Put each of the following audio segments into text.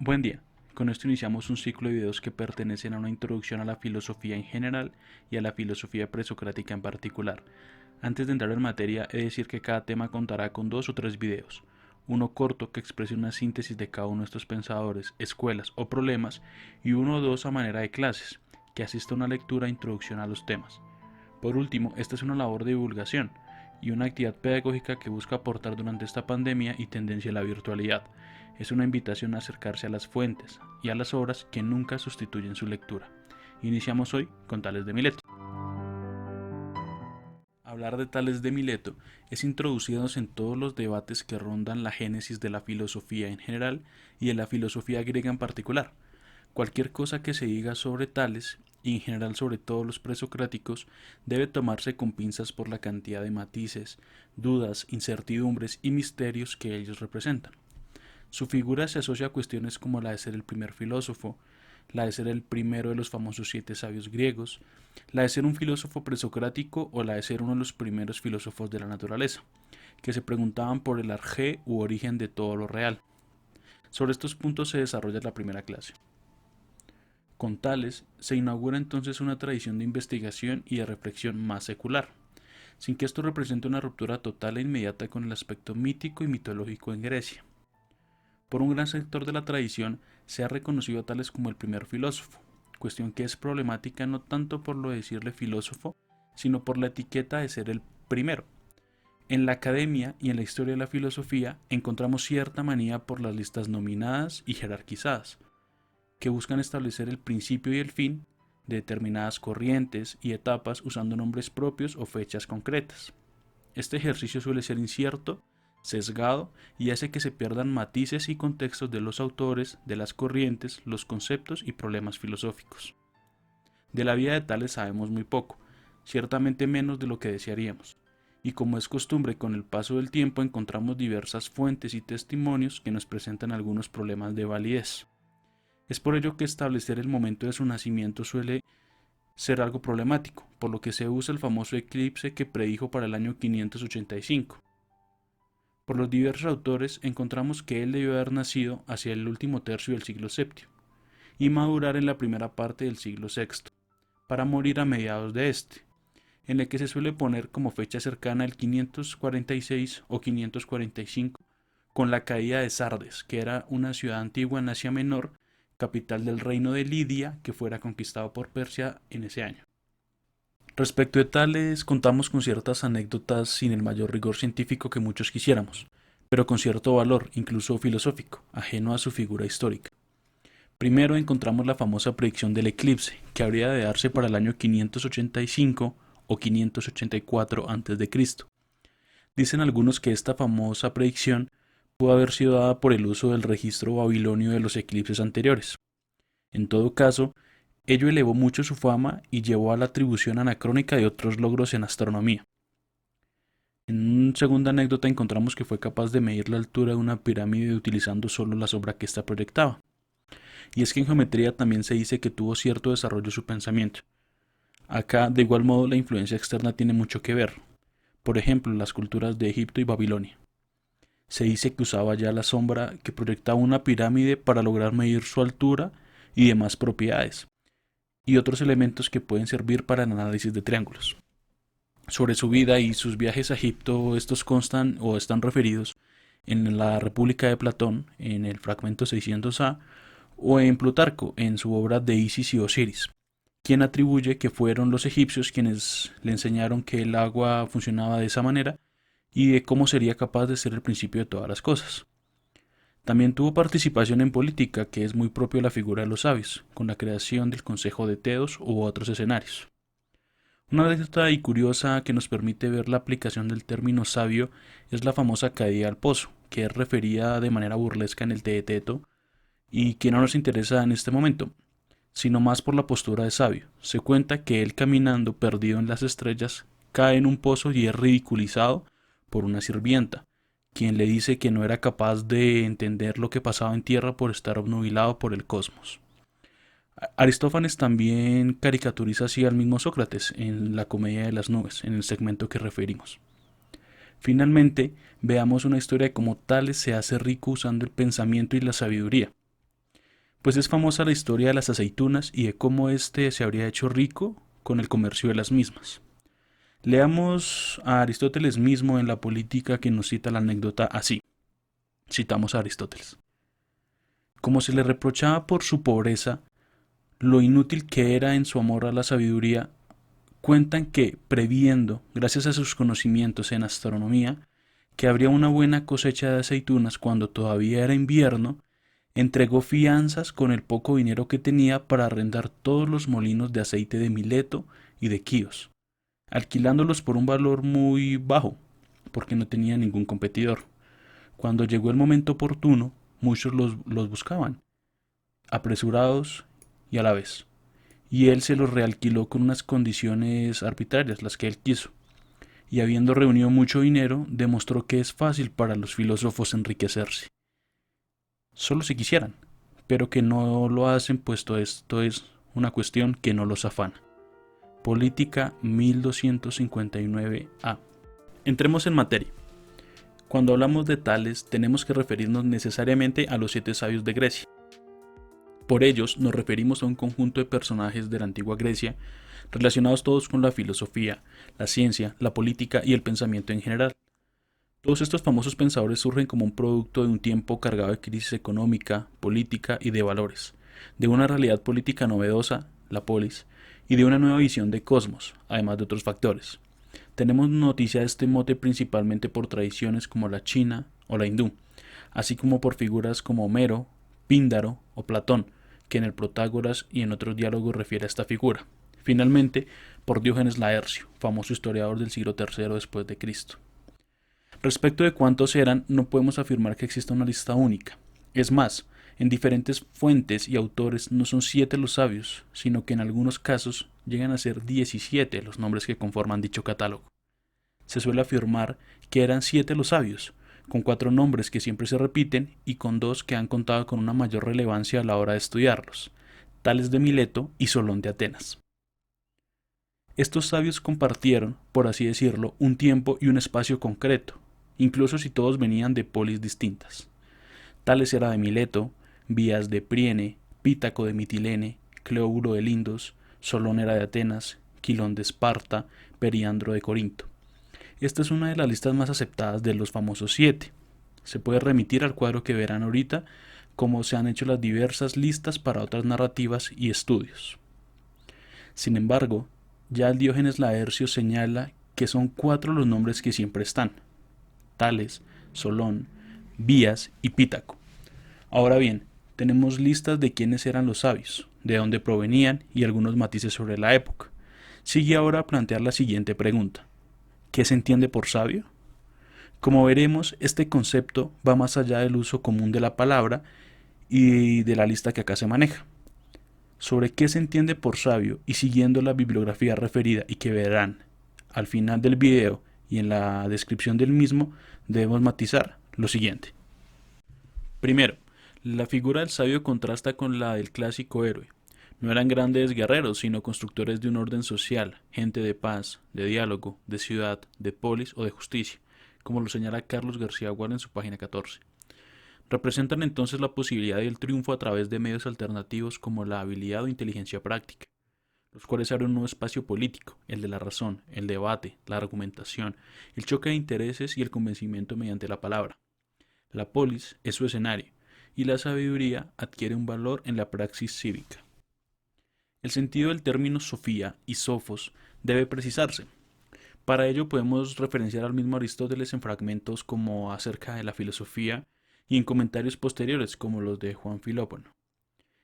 Buen día. Con esto iniciamos un ciclo de videos que pertenecen a una introducción a la filosofía en general y a la filosofía presocrática en particular. Antes de entrar en materia, he de decir que cada tema contará con 2 o 3 videos. Uno corto que exprese una síntesis de cada uno de estos pensadores, escuelas o problemas, y uno o dos a manera de clases, que asista a una lectura e introducción a los temas. Por último, esta es una labor de divulgación y una actividad pedagógica que busca aportar durante esta pandemia y tendencia a la virtualidad. Es una invitación a acercarse a las fuentes y a las obras que nunca sustituyen su lectura. Iniciamos hoy con Tales de Mileto. Hablar de Tales de Mileto es introducirnos en todos los debates que rondan la génesis de la filosofía en general y de la filosofía griega en particular. Cualquier cosa que se diga sobre Tales, y en general sobre todos los presocráticos, debe tomarse con pinzas por la cantidad de matices, dudas, incertidumbres y misterios que ellos representan. Su figura se asocia a cuestiones como la de ser el primer filósofo, la de ser el primero de los famosos 7 sabios griegos, la de ser un filósofo presocrático o la de ser uno de los primeros filósofos de la naturaleza, que se preguntaban por el arjé u origen de todo lo real. Sobre estos puntos se desarrolla la primera clase. Con Tales se inaugura entonces una tradición de investigación y de reflexión más secular, sin que esto represente una ruptura total e inmediata con el aspecto mítico y mitológico en Grecia. Por un gran sector de la tradición se ha reconocido a Tales como el primer filósofo, cuestión que es problemática no tanto por lo de decirle filósofo, sino por la etiqueta de ser el primero. En la academia y en la historia de la filosofía encontramos cierta manía por las listas nominadas y jerarquizadas, que buscan establecer el principio y el fin de determinadas corrientes y etapas usando nombres propios o fechas concretas. Este ejercicio suele ser incierto, sesgado y hace que se pierdan matices y contextos de los autores, de las corrientes, los conceptos y problemas filosóficos. De la vida de Tales sabemos muy poco, ciertamente menos de lo que desearíamos, y como es costumbre con el paso del tiempo encontramos diversas fuentes y testimonios que nos presentan algunos problemas de validez. Es por ello que establecer el momento de su nacimiento suele ser algo problemático, por lo que se usa el famoso eclipse que predijo para el año 585. Por los diversos autores encontramos que él debió haber nacido hacia el último tercio del siglo VII y madurar en la primera parte del siglo VI, para morir a mediados de este, en el que se suele poner como fecha cercana el 546 o 545, con la caída de Sardes, que era una ciudad antigua en Asia Menor, capital del reino de Lidia, que fuera conquistado por Persia en ese año. Respecto de Tales, contamos con ciertas anécdotas sin el mayor rigor científico que muchos quisiéramos, pero con cierto valor, incluso filosófico, ajeno a su figura histórica. Primero encontramos la famosa predicción del eclipse, que habría de darse para el año 585 o 584 a.C. Dicen algunos que esta famosa predicción pudo haber sido dada por el uso del registro babilonio de los eclipses anteriores. En todo caso, ello elevó mucho su fama y llevó a la atribución anacrónica de otros logros en astronomía. En una segunda anécdota encontramos que fue capaz de medir la altura de una pirámide utilizando solo la sombra que ésta proyectaba. Y es que en geometría también se dice que tuvo cierto desarrollo su pensamiento. Acá, de igual modo, la influencia externa tiene mucho que ver. Por ejemplo, las culturas de Egipto y Babilonia. Se dice que usaba ya la sombra que proyectaba una pirámide para lograr medir su altura y demás propiedades, y otros elementos que pueden servir para el análisis de triángulos. Sobre su vida y sus viajes a Egipto, estos constan o están referidos en la República de Platón, en el fragmento 600a, o en Plutarco, en su obra de Isis y Osiris, quien atribuye que fueron los egipcios quienes le enseñaron que el agua funcionaba de esa manera y de cómo sería capaz de ser el principio de todas las cosas. También tuvo participación en política, que es muy propio de la figura de los sabios, con la creación del Consejo de Teos u otros escenarios. Una anécdota y curiosa que nos permite ver la aplicación del término sabio es la famosa caída al pozo, que es referida de manera burlesca en el Teeteto y que no nos interesa en este momento, sino más por la postura de sabio. Se cuenta que él caminando perdido en las estrellas cae en un pozo y es ridiculizado por una sirvienta, quien le dice que no era capaz de entender lo que pasaba en tierra por estar obnubilado por el cosmos. Aristófanes también caricaturiza así al mismo Sócrates en la Comedia de las Nubes, en el segmento que referimos. Finalmente, veamos una historia de cómo Tales se hace rico usando el pensamiento y la sabiduría. Pues es famosa la historia de las aceitunas y de cómo éste se habría hecho rico con el comercio de las mismas. Leamos a Aristóteles mismo en la Política, que nos cita la anécdota así. Citamos a Aristóteles. Como se le reprochaba por su pobreza, lo inútil que era en su amor a la sabiduría, cuentan que, previendo, gracias a sus conocimientos en astronomía, que habría una buena cosecha de aceitunas cuando todavía era invierno, entregó fianzas con el poco dinero que tenía para arrendar todos los molinos de aceite de Mileto y de Quíos, alquilándolos por un valor muy bajo, porque no tenía ningún competidor. Cuando llegó el momento oportuno, muchos los buscaban, apresurados y a la vez, y él se los realquiló con unas condiciones arbitrarias, las que él quiso, y habiendo reunido mucho dinero, demostró que es fácil para los filósofos enriquecerse, solo si quisieran, pero que no lo hacen, puesto esto es una cuestión que no los afana. Política 1259a. Entremos en materia. Cuando hablamos de Tales, tenemos que referirnos necesariamente a los 7 sabios de Grecia. Por ellos nos referimos a un conjunto de personajes de la antigua Grecia, relacionados todos con la filosofía, la ciencia, la política y el pensamiento en general. Todos estos famosos pensadores surgen como un producto de un tiempo cargado de crisis económica, política y de valores, de una realidad política novedosa, la polis, y de una nueva visión de cosmos, además de otros factores. Tenemos noticia de este mote principalmente por tradiciones como la china o la hindú, así como por figuras como Homero, Píndaro o Platón, que en el Protágoras y en otros diálogos refiere a esta figura. Finalmente, por Diógenes Laercio, famoso historiador del siglo III después de Cristo. Respecto de cuántos eran, no podemos afirmar que exista una lista única. Es más, en diferentes fuentes y autores no son 7 los sabios, sino que en algunos casos llegan a ser 17 los nombres que conforman dicho catálogo. Se suele afirmar que eran 7 los sabios, con 4 nombres que siempre se repiten y con 2 que han contado con una mayor relevancia a la hora de estudiarlos, Tales de Mileto y Solón de Atenas. Estos sabios compartieron, por así decirlo, un tiempo y un espacio concreto, incluso si todos venían de polis distintas. Tales era de Mileto, Bías de Priene, Pítaco de Mitilene, Cleoburo de Lindos, Solón era de Atenas, Quilón de Esparta, Periandro de Corinto. Esta es una de las listas más aceptadas de los famosos 7. Se puede remitir al cuadro que verán ahorita, como se han hecho las diversas listas para otras narrativas y estudios. Sin embargo, ya el Diógenes Laercio señala que son 4 los nombres que siempre están: Tales, Solón, Bías y Pítaco. Ahora bien, tenemos listas de quiénes eran los sabios, de dónde provenían y algunos matices sobre la época. Sigue ahora a plantear la siguiente pregunta: ¿qué se entiende por sabio? Como veremos, este concepto va más allá del uso común de la palabra y de la lista que acá se maneja. Sobre qué se entiende por sabio y siguiendo la bibliografía referida y que verán al final del video y en la descripción del mismo, debemos matizar lo siguiente. Primero, la figura del sabio contrasta con la del clásico héroe. No eran grandes guerreros, sino constructores de un orden social, gente de paz, de diálogo, de ciudad, de polis o de justicia, como lo señala Carlos García Gual en su página 14. Representan entonces la posibilidad del triunfo a través de medios alternativos como la habilidad o inteligencia práctica, los cuales abren un nuevo espacio político, el de la razón, el debate, la argumentación, el choque de intereses y el convencimiento mediante la palabra. La polis es su escenario, y la sabiduría adquiere un valor en la praxis cívica. El sentido del término sofía y sofos debe precisarse. Para ello podemos referenciar al mismo Aristóteles en fragmentos como acerca de la filosofía y en comentarios posteriores como los de Juan Filópono.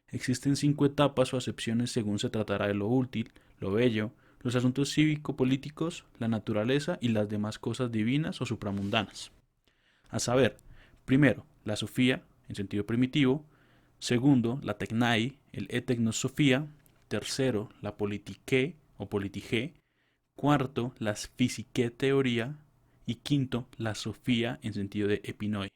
Existen 5 etapas o acepciones según se tratará de lo útil, lo bello, los asuntos cívico-políticos, la naturaleza y las demás cosas divinas o supramundanas. A saber, primero, la sofía, en sentido primitivo; segundo, la tecnai, el etegnos sofía; tercero, la politiqué o politigé; cuarto, la physiqué teoría; y quinto, la sofía en sentido de epinoi.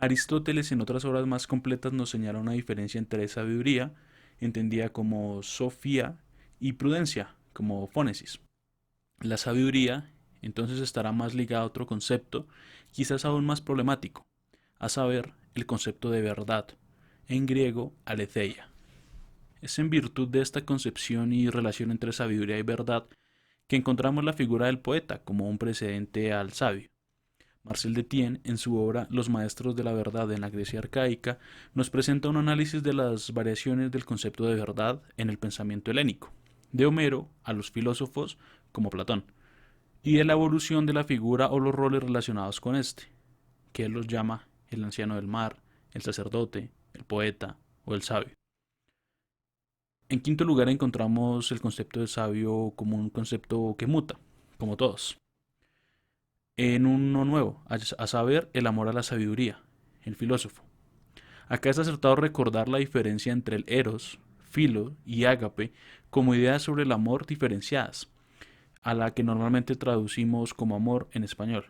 Aristóteles en otras obras más completas nos señala una diferencia entre sabiduría, entendida como sofía, y prudencia, como fónesis. La sabiduría entonces estará más ligada a otro concepto, quizás aún más problemático, a saber, el concepto de verdad, en griego aletheia. Es en virtud de esta concepción y relación entre sabiduría y verdad que encontramos la figura del poeta como un precedente al sabio. Marcel Detienne, en su obra Los maestros de la verdad en la Grecia arcaica, nos presenta un análisis de las variaciones del concepto de verdad en el pensamiento helénico, de Homero a los filósofos como Platón, y de la evolución de la figura o los roles relacionados con este, que él los llama el anciano del mar, el sacerdote, el poeta o el sabio. En quinto lugar encontramos el concepto de sabio como un concepto que muta, como todos, en uno nuevo, a saber, el amor a la sabiduría, el filósofo. Acá es acertado recordar la diferencia entre el eros, filo y ágape como ideas sobre el amor diferenciadas, a la que normalmente traducimos como amor en español.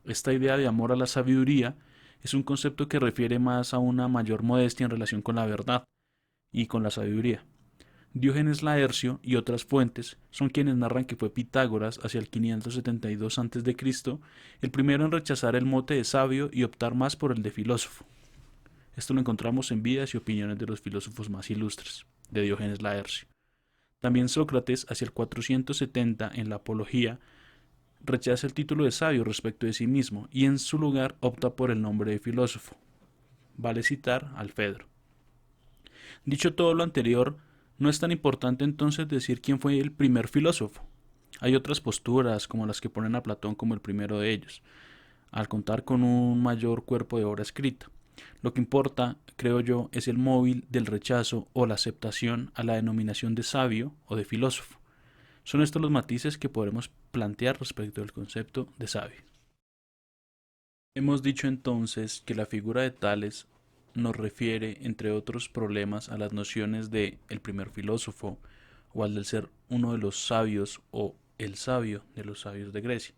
Esta idea de amor a la sabiduría es un concepto que refiere más a una mayor modestia en relación con la verdad y con la sabiduría. Diógenes Laercio y otras fuentes son quienes narran que fue Pitágoras hacia el 572 a.C. el primero en rechazar el mote de sabio y optar más por el de filósofo. Esto lo encontramos en Vidas y opiniones de los filósofos más ilustres, de Diógenes Laercio. También Sócrates, hacia el 470 en la Apología, rechaza el título de sabio respecto de sí mismo y en su lugar opta por el nombre de filósofo. Vale citar al Fedro. Dicho todo lo anterior, no es tan importante entonces decir quién fue el primer filósofo. Hay otras posturas, como las que ponen a Platón como el primero de ellos, al contar con un mayor cuerpo de obra escrita. Lo que importa, creo yo, es el móvil del rechazo o la aceptación a la denominación de sabio o de filósofo. Son estos los matices que podremos plantear respecto del concepto de sabio. Hemos dicho entonces que la figura de Tales nos refiere, entre otros problemas, a las nociones de el primer filósofo o al del ser uno de los sabios o el sabio de los sabios de Grecia,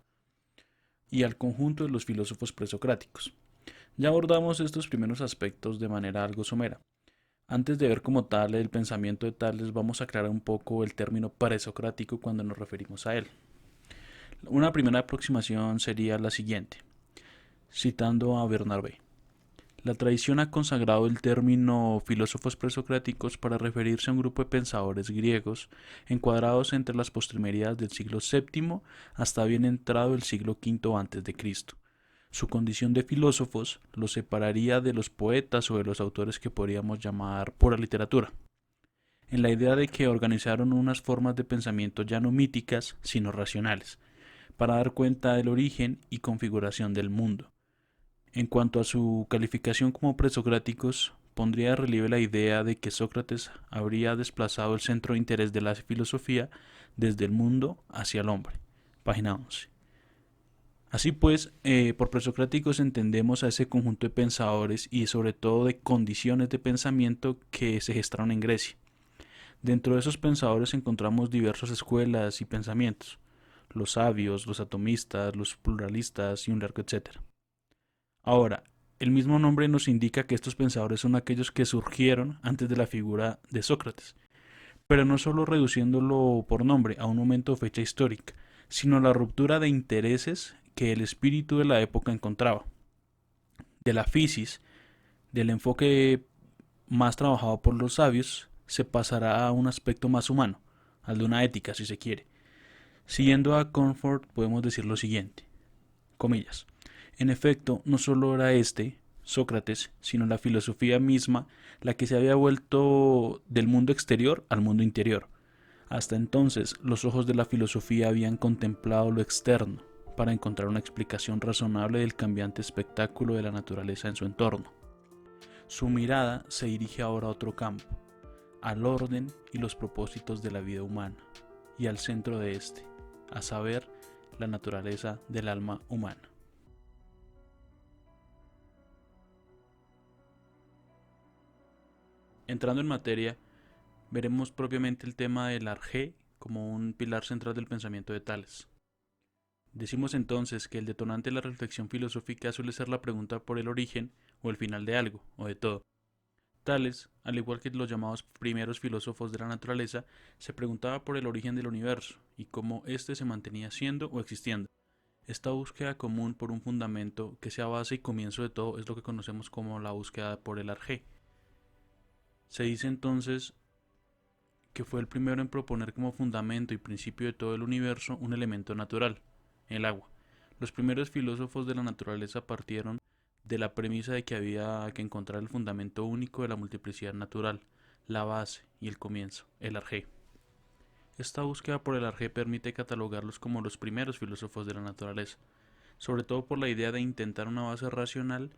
y al conjunto de los filósofos presocráticos. Ya abordamos estos primeros aspectos de manera algo somera. Antes de ver como tal el pensamiento de Tales, vamos a aclarar un poco el término presocrático cuando nos referimos a él. Una primera aproximación sería la siguiente, citando a Bernabé. La tradición ha consagrado el término filósofos presocráticos para referirse a un grupo de pensadores griegos encuadrados entre las postrimerías del siglo VII hasta bien entrado el siglo V a.C. Su condición de filósofos los separaría de los poetas o de los autores que podríamos llamar pura literatura, en la idea de que organizaron unas formas de pensamiento ya no míticas, sino racionales, para dar cuenta del origen y configuración del mundo. En cuanto a su calificación como presocráticos, pondría de relieve la idea de que Sócrates habría desplazado el centro de interés de la filosofía desde el mundo hacia el hombre. Página 11. Así pues, por presocráticos entendemos a ese conjunto de pensadores y sobre todo de condiciones de pensamiento que se gestaron en Grecia. Dentro de esos pensadores encontramos diversas escuelas y pensamientos, los sabios, los atomistas, los pluralistas y un largo etcétera. Ahora, el mismo nombre nos indica que estos pensadores son aquellos que surgieron antes de la figura de Sócrates, pero no solo reduciéndolo por nombre a un momento o fecha histórica, sino la ruptura de intereses que el espíritu de la época encontraba. De la physis, del enfoque más trabajado por los sabios, se pasará a un aspecto más humano, al de una ética si se quiere. Siguiendo a Comfort podemos decir lo siguiente, comillas, en efecto, no solo era Sócrates, sino la filosofía misma la que se había vuelto del mundo exterior al mundo interior. Hasta entonces, los ojos de la filosofía habían contemplado lo externo para encontrar una explicación razonable del cambiante espectáculo de la naturaleza en su entorno. Su mirada se dirige ahora a otro campo, al orden y los propósitos de la vida humana, y al centro de este, a saber, la naturaleza del alma humana. Entrando en materia, veremos propiamente el tema del arjé como un pilar central del pensamiento de Tales. Decimos entonces que el detonante de la reflexión filosófica suele ser la pregunta por el origen o el final de algo, o de todo. Tales, al igual que los llamados primeros filósofos de la naturaleza, se preguntaba por el origen del universo y cómo éste se mantenía siendo o existiendo. Esta búsqueda común por un fundamento que sea base y comienzo de todo es lo que conocemos como la búsqueda por el arjé. Se dice entonces que fue el primero en proponer como fundamento y principio de todo el universo un elemento natural, el agua. Los primeros filósofos de la naturaleza partieron de la premisa de que había que encontrar el fundamento único de la multiplicidad natural, la base y el comienzo, el arjé. Esta búsqueda por el arjé permite catalogarlos como los primeros filósofos de la naturaleza, sobre todo por la idea de intentar una base racional,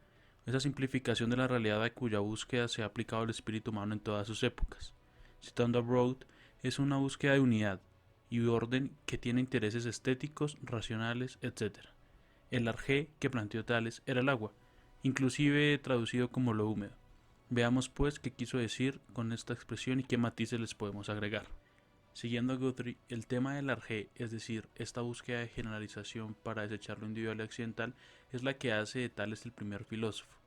esa simplificación de la realidad a cuya búsqueda se ha aplicado el espíritu humano en todas sus épocas. Citando a Broad, es una búsqueda de unidad y orden que tiene intereses estéticos, racionales, etc. El arjé que planteó Tales era el agua, inclusive traducido como lo húmedo. Veamos pues qué quiso decir con esta expresión y qué matices les podemos agregar. Siguiendo a Guthrie, el tema del arjé, es decir, esta búsqueda de generalización para desechar lo individual y accidental, es la que hace de Tales el primer filósofo,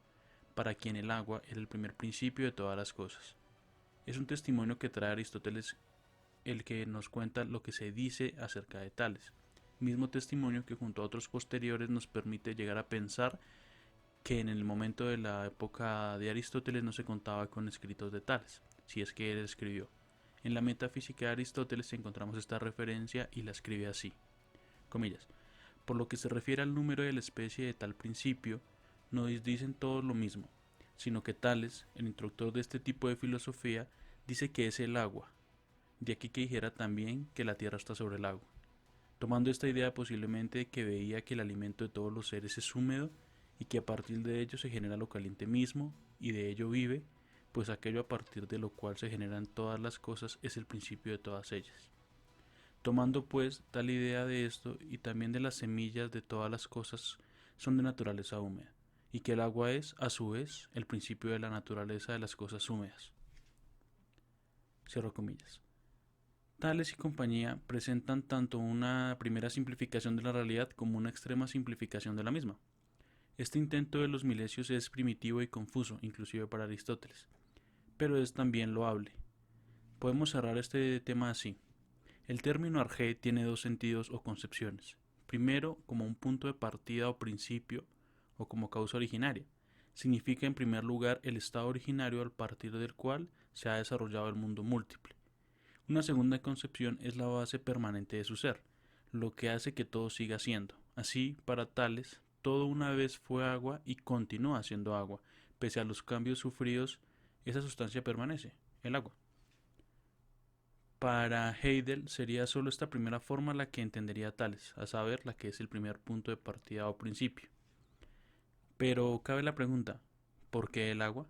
para quien el agua era el primer principio de todas las cosas. Es un testimonio que trae Aristóteles el que nos cuenta lo que se dice acerca de Tales, mismo testimonio que junto a otros posteriores nos permite llegar a pensar que en el momento de la época de Aristóteles no se contaba con escritos de Tales, si es que él escribió. En la metafísica de Aristóteles encontramos esta referencia y la escribe así, comillas, por lo que se refiere al número de la especie de tal principio, no dicen todos lo mismo, sino que Tales, el introductor de este tipo de filosofía, dice que es el agua, de aquí que dijera también que la tierra está sobre el agua, tomando esta idea posiblemente que veía que el alimento de todos los seres es húmedo y que a partir de ello se genera lo caliente mismo y de ello vive, pues aquello a partir de lo cual se generan todas las cosas es el principio de todas ellas. Tomando pues tal idea de esto y también de las semillas de todas las cosas son de naturaleza húmeda, y que el agua es, a su vez, el principio de la naturaleza de las cosas húmedas. Cierro comillas. Tales y compañía presentan tanto una primera simplificación de la realidad como una extrema simplificación de la misma. Este intento de los milesios es primitivo y confuso, inclusive para Aristóteles, pero es también loable. Podemos cerrar este tema así. El término arjé tiene dos sentidos o concepciones. Primero, como un punto de partida o principio, o como causa originaria. Significa en primer lugar el estado originario al partir del cual se ha desarrollado el mundo múltiple. Una segunda concepción es la base permanente de su ser, lo que hace que todo siga siendo. Así, para Tales, todo una vez fue agua y continúa siendo agua. Pese a los cambios sufridos, esa sustancia permanece, el agua. Para Heidel sería solo esta primera forma la que entendería Tales, a saber, la que es el primer punto de partida o principio. Pero cabe la pregunta, ¿por qué el agua?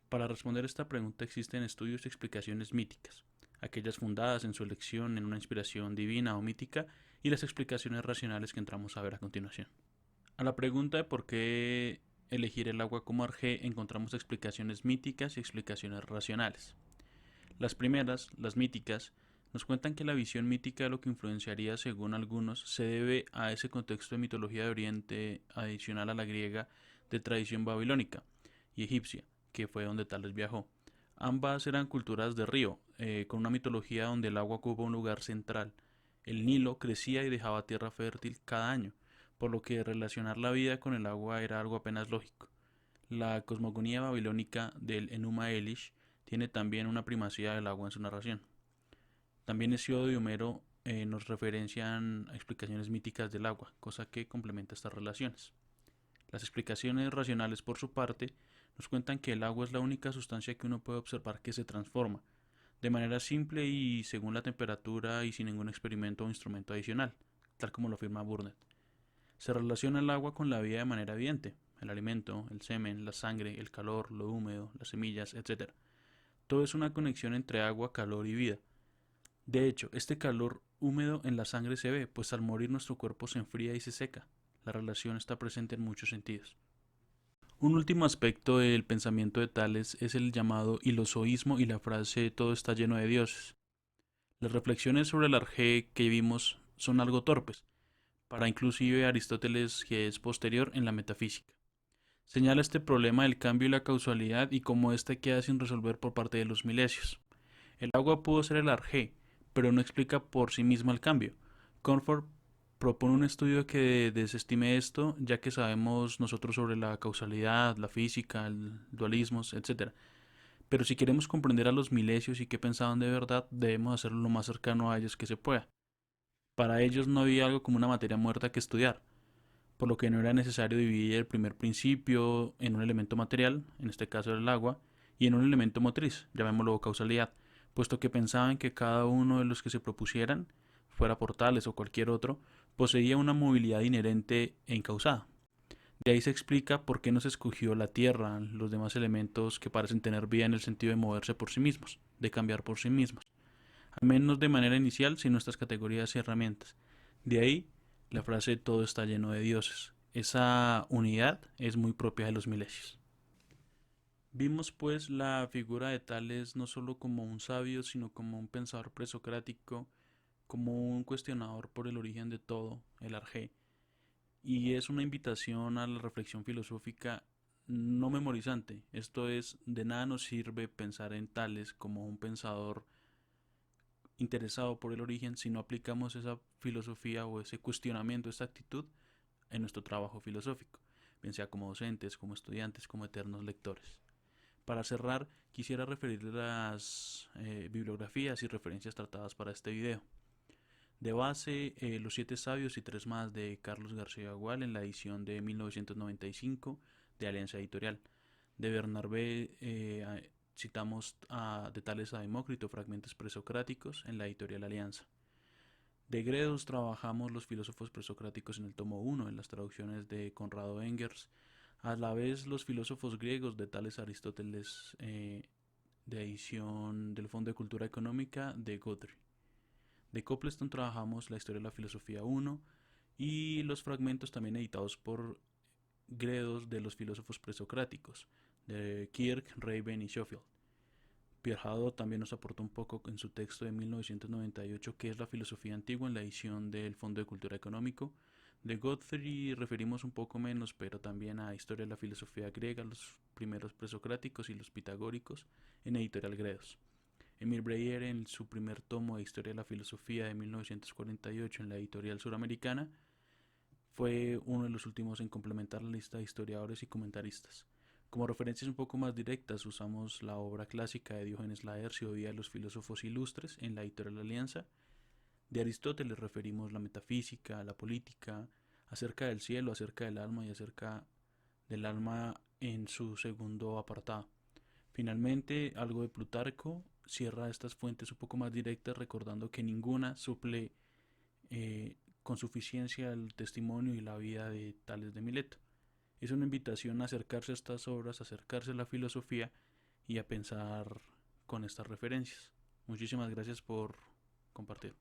Para responder esta pregunta existen estudios y explicaciones míticas, aquellas fundadas en su elección en una inspiración divina o mítica y las explicaciones racionales que entramos a ver a continuación. A la pregunta de por qué elegir el agua como arjé encontramos explicaciones míticas y explicaciones racionales. Las primeras, las míticas, nos cuentan que la visión mítica de lo que influenciaría, según algunos, se debe a ese contexto de mitología de Oriente adicional a la griega de tradición babilónica y egipcia, que fue donde Tales viajó. Ambas eran culturas de río, con una mitología donde el agua ocupa un lugar central. El Nilo crecía y dejaba tierra fértil cada año, por lo que relacionar la vida con el agua era algo apenas lógico. La cosmogonía babilónica del Enuma Elish tiene también una primacía del agua en su narración. También Hesíodo y Homero nos referencian a explicaciones míticas del agua, cosa que complementa estas relaciones. Las explicaciones racionales, por su parte, nos cuentan que el agua es la única sustancia que uno puede observar que se transforma, de manera simple y según la temperatura y sin ningún experimento o instrumento adicional, tal como lo afirma Burnett. Se relaciona el agua con la vida de manera evidente, el alimento, el semen, la sangre, el calor, lo húmedo, las semillas, etc. Todo es una conexión entre agua, calor y vida. De hecho, este calor húmedo en la sangre se ve, pues al morir nuestro cuerpo se enfría y se seca. La relación está presente en muchos sentidos. Un último aspecto del pensamiento de Tales es el llamado ilozoísmo y la frase todo está lleno de dioses. Las reflexiones sobre el arjé que vimos son algo torpes, para inclusive Aristóteles que es posterior en la metafísica. Señala este problema del cambio y la causalidad y cómo éste queda sin resolver por parte de los milesios. El agua pudo ser el arjé, pero no explica por sí misma el cambio. Comfort propone un estudio que desestime esto, ya que sabemos nosotros sobre la causalidad, la física, el dualismo, etc. Pero si queremos comprender a los milesios y qué pensaban de verdad, debemos hacerlo lo más cercano a ellos que se pueda. Para ellos no había algo como una materia muerta que estudiar, por lo que no era necesario dividir el primer principio en un elemento material, en este caso el agua, y en un elemento motriz, llamémoslo causalidad, puesto que pensaban que cada uno de los que se propusieran, fuera por tales o cualquier otro, poseía una movilidad inherente e incausada. De ahí se explica por qué no se escogió la Tierra, los demás elementos que parecen tener vida en el sentido de moverse por sí mismos, de cambiar por sí mismos, al menos de manera inicial, sin nuestras categorías y herramientas. De ahí la frase todo está lleno de dioses. Esa unidad es muy propia de los milesios. Vimos pues la figura de Tales no solo como un sabio, sino como un pensador presocrático, como un cuestionador por el origen de todo, el arjé, y es una invitación a la reflexión filosófica no memorizante. Esto es, de nada nos sirve pensar en Tales como un pensador interesado por el origen si no aplicamos esa filosofía o ese cuestionamiento, esa actitud en nuestro trabajo filosófico, bien sea como docentes, como estudiantes, como eternos lectores. Para cerrar, quisiera referir las bibliografías y referencias tratadas para este video. De base, Los siete sabios y tres más de Carlos García Gual en la edición de 1995 de Alianza Editorial. De Bernabé citamos de Tales a Demócrito, fragmentos presocráticos en la editorial Alianza. De Gredos trabajamos los filósofos presocráticos en el tomo 1, en las traducciones de Conrado Engers. A la vez los filósofos griegos de Tales Aristóteles de edición del Fondo de Cultura Económica de Godry. De Copleston trabajamos la historia de la filosofía 1 y los fragmentos también editados por Gredos de los filósofos presocráticos, de Kirk, Raven y Schofield. Pierre Hadot también nos aportó un poco en su texto de 1998 que es la filosofía antigua en la edición del Fondo de Cultura Económico. De Godfrey referimos un poco menos, pero también a Historia de la filosofía griega, los primeros presocráticos y los pitagóricos en Editorial Gredos. Emil Breyer en su primer tomo de Historia de la filosofía de 1948 en la Editorial Suramericana fue uno de los últimos en complementar la lista de historiadores y comentaristas. Como referencias un poco más directas usamos la obra clásica de Diógenes Laercio, Vida de los filósofos ilustres, en la Editorial Alianza. De Aristóteles referimos la metafísica, la política, acerca del cielo, acerca del alma y acerca del alma en su segundo apartado. Finalmente, algo de Plutarco cierra estas fuentes un poco más directas recordando que ninguna suple con suficiencia el testimonio y la vida de Tales de Mileto. Es una invitación a acercarse a estas obras, a acercarse a la filosofía y a pensar con estas referencias. Muchísimas gracias por compartir.